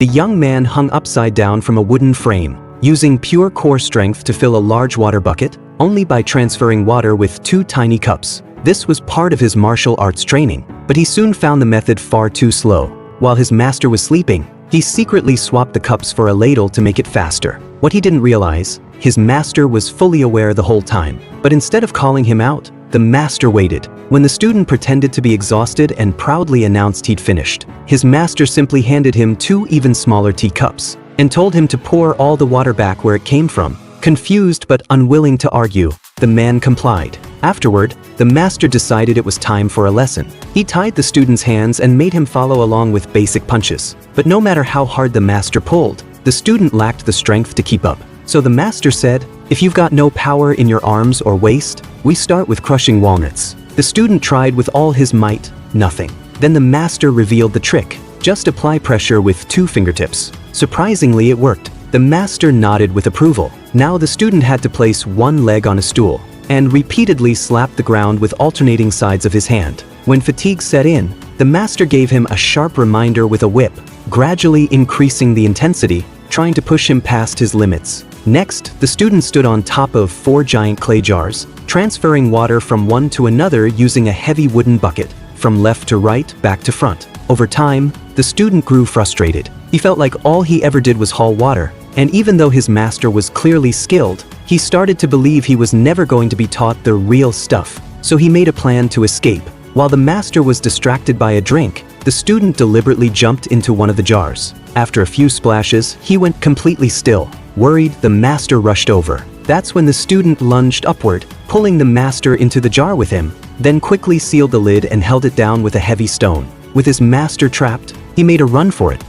The young man hung upside down from a wooden frame, using pure core strength to fill a large water bucket, only by transferring water with 2 tiny cups. This was part of his martial arts training, but he soon found the method far too slow. While his master was sleeping, he secretly swapped the cups for a ladle to make it faster. What he didn't realize, his master was fully aware the whole time. But instead of calling him out, the master waited. When the student pretended to be exhausted and proudly announced he'd finished, his master simply handed him 2 even smaller teacups and told him to pour all the water back where it came from. Confused but unwilling to argue, the man complied. Afterward, the master decided it was time for a lesson. He tied the student's hands and made him follow along with basic punches. But no matter how hard the master pulled, the student lacked the strength to keep up. So the master said, "If you've got no power in your arms or waist, we start with crushing walnuts." The student tried with all his might, nothing. Then the master revealed the trick. Just apply pressure with 2 fingertips. Surprisingly, it worked. The master nodded with approval. Now the student had to place 1 leg on a stool and repeatedly slap the ground with alternating sides of his hand. When fatigue set in, the master gave him a sharp reminder with a whip, gradually increasing the intensity, trying to push him past his limits. Next, the student stood on top of 4 giant clay jars, transferring water from one to another using a heavy wooden bucket, from left to right, back to front. Over time, the student grew frustrated. He felt like all he ever did was haul water, and even though his master was clearly skilled, he started to believe he was never going to be taught the real stuff. So he made a plan to escape. While the master was distracted by a drink, the student deliberately jumped into one of the jars. After a few splashes, he went completely still. Worried, the master rushed over. That's when the student lunged upward, pulling the master into the jar with him, then quickly sealed the lid and held it down with a heavy stone. With his master trapped, he made a run for it,